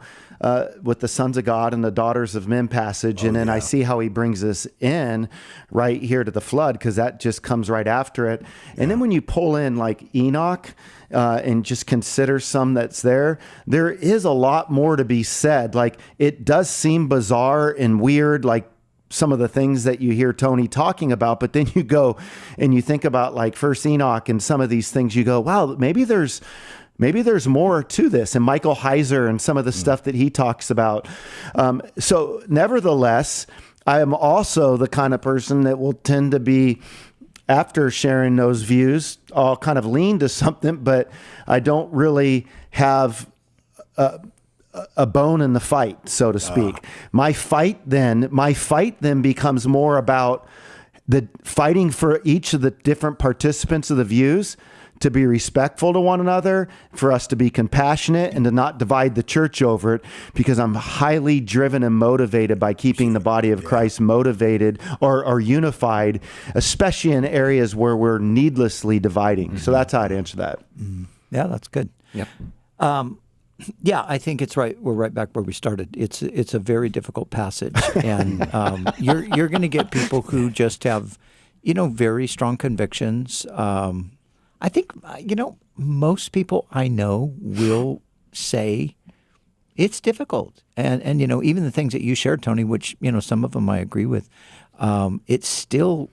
with the Sons of God and the Daughters of Men passage. And then I see how he brings us in right here to the flood, because that just comes right after it. And then when you pull in Enoch and just consider some that's there is a lot more to be said. It does seem bizarre and weird, some of the things that you hear Tony talking about, but then you go and you think about First Enoch and some of these things, you go, wow, maybe there's more to this, and Michael Heiser and some of the stuff that he talks about. So nevertheless, I am also the kind of person that will tend to be, after sharing those views, I'll kind of lean to something, but I don't really have a bone in the fight, so to speak. My fight then becomes more about the fighting for each of the different participants of the views to be respectful to one another, for us to be compassionate, and to not divide the church over it, because I'm highly driven and motivated by keeping the body of Christ motivated or unified, especially in areas where we're needlessly dividing. Mm-hmm. So that's how I'd answer that. Mm-hmm. Yeah, that's good. Yep. Yeah, I think it's right. We're right back where we started. It's a very difficult passage, and you're going to get people who just have, very strong convictions. I think, most people I know will say it's difficult. And even the things that you shared, Tony, which, some of them I agree with, it's still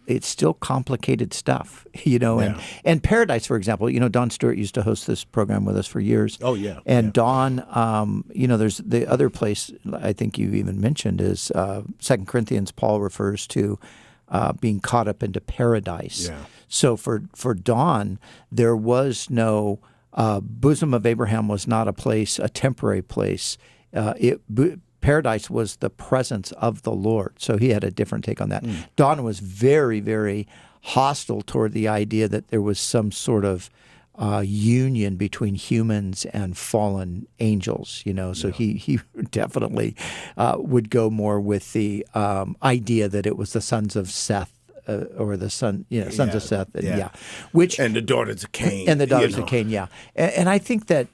complicated stuff, and Paradise, for example, Don Stewart used to host this program with us for years. Oh, yeah. And Don, there's the other place I think you even mentioned is 2 Corinthians. Paul refers to being caught up into paradise. Yeah. So for Dawn, there was no bosom of Abraham was not a place, a temporary place. Paradise was the presence of the Lord. So he had a different take on that. Dawn was very, very hostile toward the idea that there was some sort of union between humans and fallen angels, So he definitely would go more with the idea that it was the sons of Seth. Or the sons of Seth, and which and the daughters of Cain, of Cain, and I think that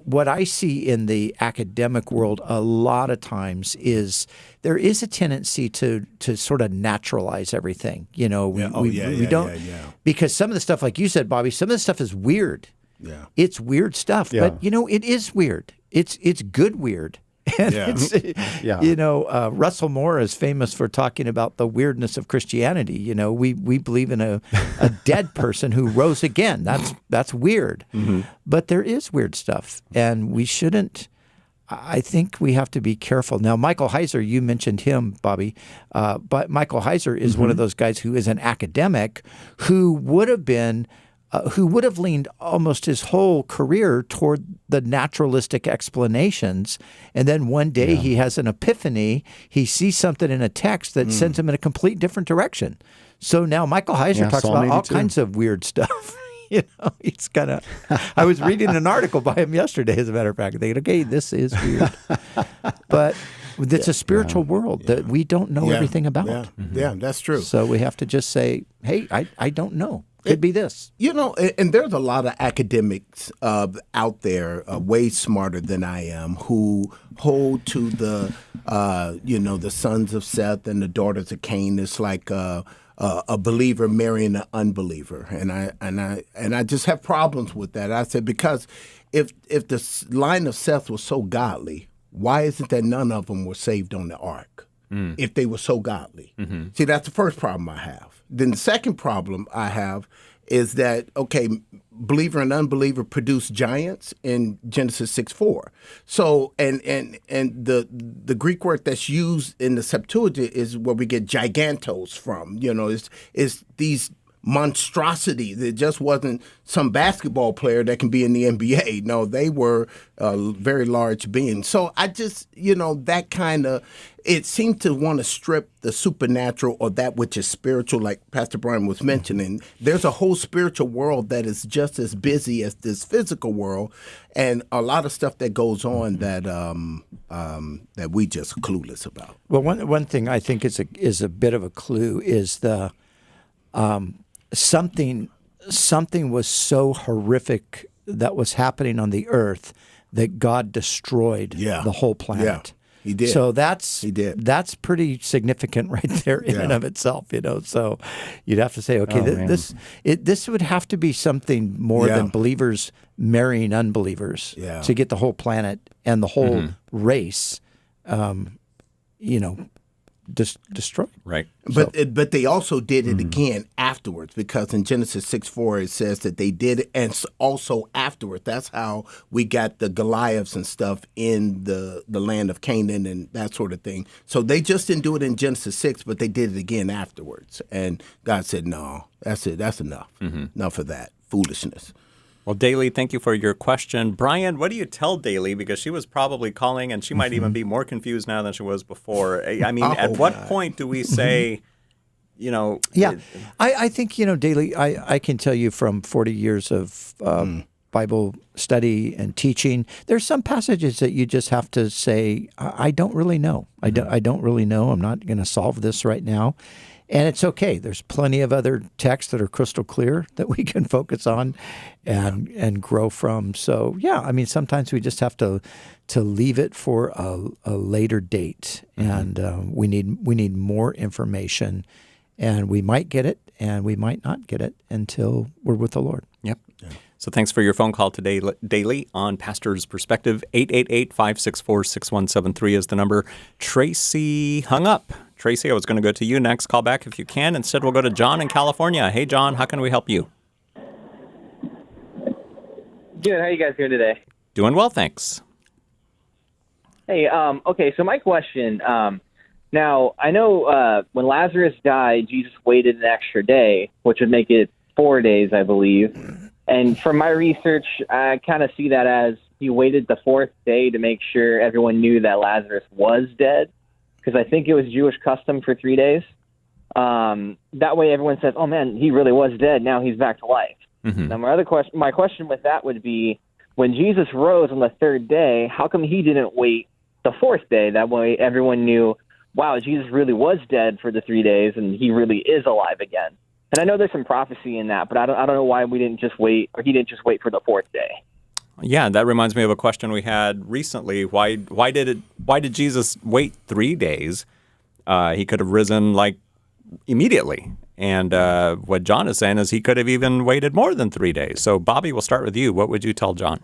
what I see in the academic world a lot of times is there is a tendency to sort of naturalize everything. We don't because some of the stuff, like you said, Bobby, some of the stuff is weird. Yeah, it's weird stuff, but it is weird. It's good weird. And Russell Moore is famous for talking about the weirdness of Christianity. We believe in a dead person who rose again. That's weird. But there is weird stuff, and we shouldn't. I think we have to be careful. Now, Michael Heiser, you mentioned him, Bobby, but Michael Heiser is one of those guys who is an academic who would have leaned almost his whole career toward the naturalistic explanations. And then one day he has an epiphany. He sees something in a text that sends him in a complete different direction. So now Michael Heiser talks about all kinds of weird stuff. He's kind of. I was reading an article by him yesterday, as a matter of fact, thinking, okay, this is weird. But it's a spiritual world that we don't know everything about. Yeah, that's true. So we have to just say, hey, I don't know. Could be this. And there's a lot of academics out there way smarter than I am who hold to the sons of Seth and the daughters of Cain. It's like a believer marrying an unbeliever, and I just have problems with that. I said, because if the line of Seth was so godly, why is it that none of them were saved on the ark? If they were so godly. See, that's the first problem I have. Then the second problem I have is that, believer and unbeliever produce giants in Genesis 6:4. So, and the Greek word that's used in the Septuagint is where we get gigantos from. It's these monstrosities. It just wasn't some basketball player that can be in the NBA. No, they were very large beings. So I just, that kind of, it seemed to want to strip the supernatural or that which is spiritual, like Pastor Brian was mentioning. There's a whole spiritual world that is just as busy as this physical world, and a lot of stuff that goes on that that we just clueless about. Well, one thing I think is a bit of a clue is the something was so horrific that was happening on the earth that God destroyed the whole planet. Yeah, he did. So that's pretty significant right there in and of itself, So you'd have to say, okay, this would have to be something more than believers marrying unbelievers to get the whole planet and the whole race, destroyed. Right. But they also did it again afterwards, because in Genesis 6:4 it says that they did it, and also afterwards. That's how we got the Goliaths and stuff in the land of Canaan and that sort of thing. So they just didn't do it in Genesis 6, but they did it again afterwards. And God said, no, that's it. That's enough. Enough of that foolishness. Well, Daly, thank you for your question. Brian, what do you tell Daly? Because she was probably calling, and she might even be more confused now than she was before. I mean, at what point do we say, I think, Daly, I can tell you from 40 years of Bible study and teaching, there's some passages that you just have to say, I don't really know. I don't really know. I'm not going to solve this right now. And it's okay. There's plenty of other texts that are crystal clear that we can focus on and grow from. So, sometimes we just have to leave it for a later date. And we need more information. And we might get it, and we might not get it until we're with the Lord. Yep. Yeah. So thanks for your phone call today, Daly, on Pastor's Perspective. 888-564-6173 is the number. Tracy hung up. Tracy, I was going to go to you next. Call back if you can. Instead, we'll go to John in California. Hey, John, how can we help you? Good. How you guys doing today? Doing well, thanks. Hey, okay, so my question, Now, I know when Lazarus died, Jesus waited an extra day, which would make it 4 days, I believe. And from my research, I kind of see that as he waited the fourth day to make sure everyone knew that Lazarus was dead, because I think it was Jewish custom for 3 days. That way everyone says, oh, man, he really was dead. Now he's back to life. Mm-hmm. Now, my question with that would be, when Jesus rose on the third day, how come he didn't wait the fourth day? That way everyone knew, wow, Jesus really was dead for the 3 days, and he really is alive again. And I know there's some prophecy in that, but I don't know why he didn't just wait for the fourth day. Yeah, that reminds me of a question we had recently. Why did Jesus wait 3 days? He could have risen immediately. And what John is saying is he could have even waited more than 3 days. So, Bobby, we'll start with you. What would you tell John?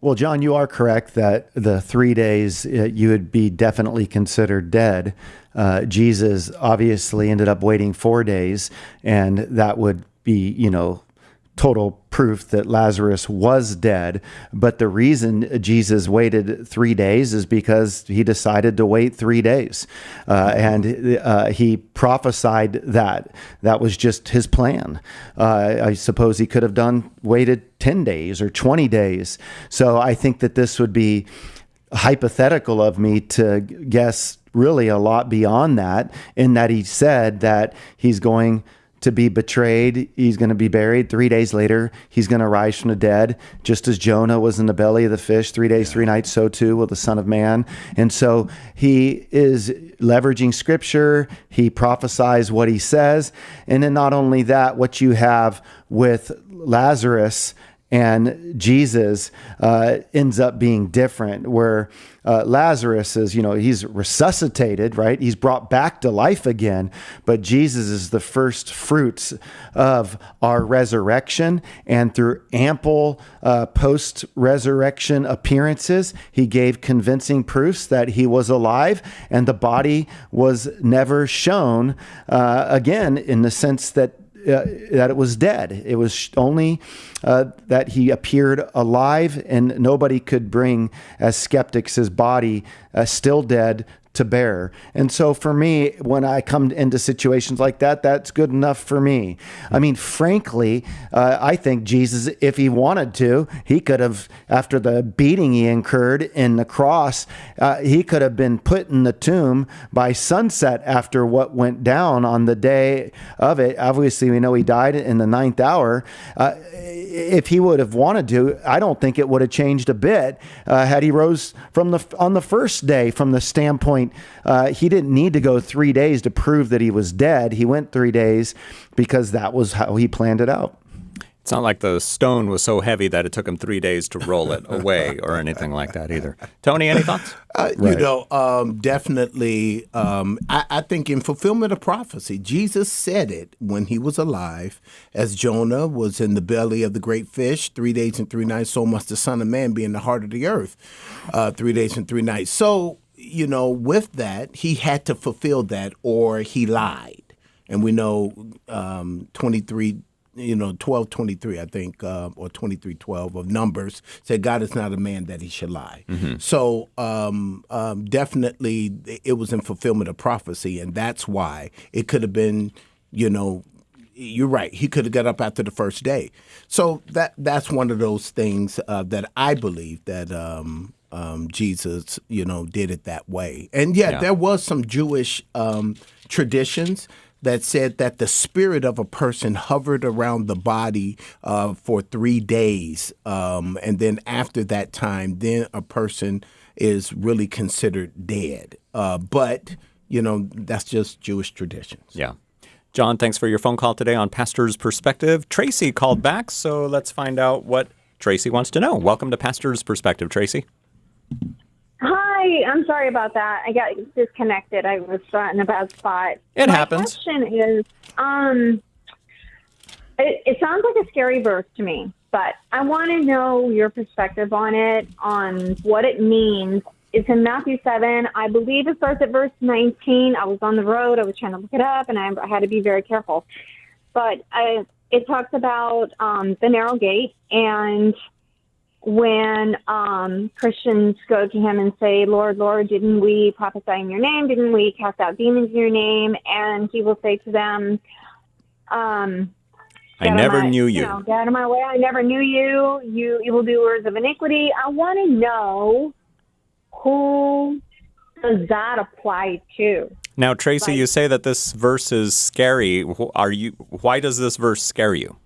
Well, John, you are correct that the 3 days you would be definitely considered dead. Jesus obviously ended up waiting 4 days, and that would be, total proof that Lazarus was dead. But the reason Jesus waited 3 days is because he decided to wait 3 days. And he prophesied that. That was just his plan. I suppose he could have waited 10 days or 20 days. So I think that this would be hypothetical of me to guess really a lot beyond that, in that he said that he's going to be betrayed, he's going to be buried. 3 days later, he's going to rise from the dead. Just as Jonah was in the belly of the fish 3 days, 3 nights, so too will the Son of Man. And so he is leveraging Scripture. He prophesies what he says. And then not only that, what you have with Lazarus and Jesus ends up being different, where Lazarus is, he's resuscitated, right? He's brought back to life again, but Jesus is the first fruits of our resurrection, and through ample post-resurrection appearances, he gave convincing proofs that he was alive, and the body was never shown again, in the sense that it was dead. It was only that he appeared alive, and nobody could bring, as skeptics, his body still dead to bear. And so for me, when I come into situations like that, that's good enough for me. I mean, frankly, I think Jesus, if he wanted to, he could have, after the beating he incurred in the cross, he could have been put in the tomb by sunset after what went down on the day of it. Obviously, we know he died in the ninth hour. If he would have wanted to, I don't think it would have changed a bit had he rose on the first day. From the standpoint, he didn't need to go 3 days to prove that he was dead. He went 3 days because that was how he planned it out. It's not like the stone was so heavy that it took him 3 days to roll it away or anything like that either. Tony, any thoughts? Definitely. I think in fulfillment of prophecy, Jesus said it when he was alive, as Jonah was in the belly of the great fish, 3 days and 3 nights, so must the Son of Man be in the heart of the earth, 3 days and 3 nights. So, with that, he had to fulfill that, or he lied. And we know 12:23, I think, or 23:12 of Numbers said, God is not a man that he should lie. Mm-hmm. So definitely it was in fulfillment of prophecy, and that's why it could have been, you're right, he could have got up after the first day. So that's one of those things that I believe that Jesus, did it that way. And there was some Jewish traditions that said that the spirit of a person hovered around the body for 3 days. And then after that time, then a person is really considered dead. But, that's just Jewish traditions. Yeah. John, thanks for your phone call today on Pastor's Perspective. Tracy called back, so let's find out what Tracy wants to know. Welcome to Pastor's Perspective, Tracy. Hi, I'm sorry about that. I got disconnected. I was in a bad spot. It happens. My question is, it sounds like a scary verse to me, but I want to know your perspective on it, on what it means. It's in Matthew 7. I believe it starts at verse 19. I was on the road. I was trying to look it up, and I had to be very careful. But it talks about the narrow gate, and when Christians go to him and say, Lord, Lord, didn't we prophesy in your name? Didn't we cast out demons in your name? And he will say to them, I never knew you. Get out of my way. I never knew you, you evildoers of iniquity. I want to know, who does that apply to? Now, Tracy, you say that this verse is scary. Why does this verse scare you?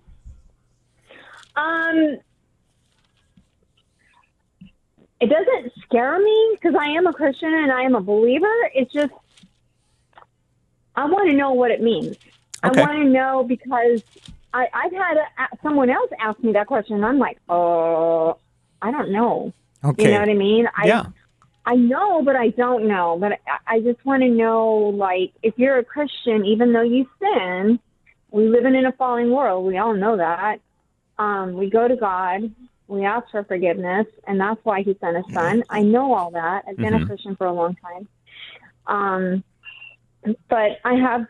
It doesn't scare me because I am a Christian and I am a believer. It's just, I want to know what it means. Okay. I want to know because I've had someone else ask me that question, and I'm like, I don't know. Okay. You know what I mean? Yeah. I know, but I don't know. But I just want to know, like, if you're a Christian, even though you sin, we live in a fallen world. We all know that. We go to God. We ask for forgiveness, and that's why he sent his son. I know all that. I've been a Christian for a long time. But I have,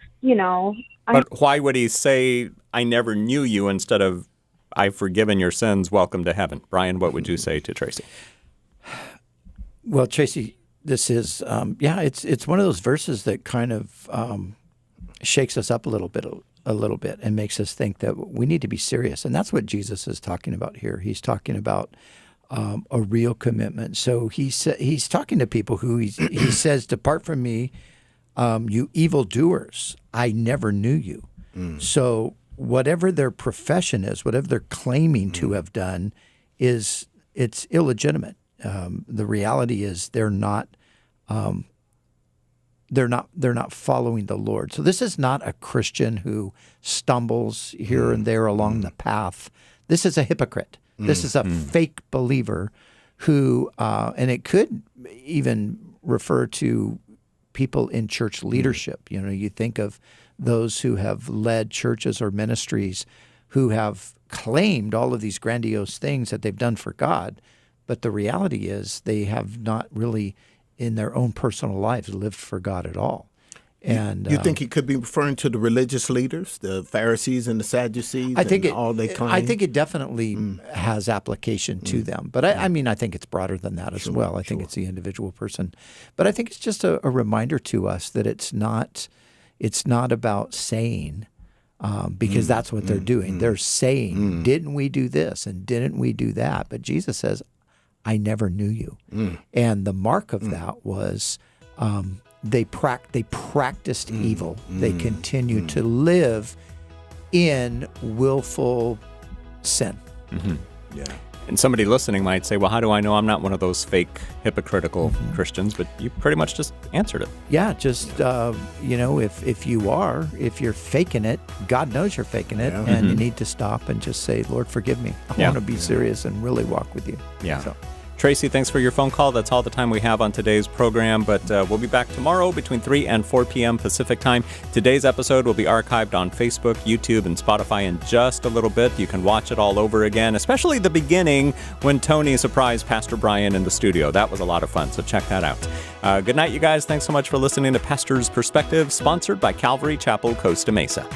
But why would he say, I never knew you, instead of, I've forgiven your sins, welcome to heaven? Brian, what would you say to Tracy? Well, Tracy, this is, it's one of those verses that kind of shakes us up a little bit and makes us think that we need to be serious. And that's what Jesus is talking about here. He's talking about a real commitment. So he's talking to people who he says, depart from me, you evildoers. I never knew you. So whatever their profession is, whatever they're claiming to have done, it's illegitimate. The reality is they're not following the Lord. So this is not a Christian who stumbles here and there along the path. This is a hypocrite. This is a fake believer who, and it could even refer to people in church leadership. You think of those who have led churches or ministries who have claimed all of these grandiose things that they've done for God, but the reality is they have not really in their own personal lives lived for God at all. And you think he could be referring to the religious leaders, the Pharisees and the Sadducees? I think all they claim. I think it definitely has application to them, but I think it's broader than that as well. I think it's the individual person, but I think it's just a reminder to us that it's not about saying, because that's what they're doing. They're saying, didn't we do this and didn't we do that? But Jesus says, I never knew you. And the mark of that was they practiced evil. They continued to live in willful sin. Yeah. And somebody listening might say, well, how do I know I'm not one of those fake, hypocritical Christians? But you pretty much just answered it. Yeah, just, if you're faking it, God knows you're faking it, and you need to stop and just say, Lord, forgive me. I want to be serious and really walk with you. Yeah. So. Tracy, thanks for your phone call. That's all the time we have on today's program, but we'll be back tomorrow between 3 and 4 p.m. Pacific time. Today's episode will be archived on Facebook, YouTube, and Spotify in just a little bit. You can watch it all over again, especially the beginning when Tony surprised Pastor Brian in the studio. That was a lot of fun, so check that out. Good night, you guys. Thanks so much for listening to Pastor's Perspective, sponsored by Calvary Chapel, Costa Mesa.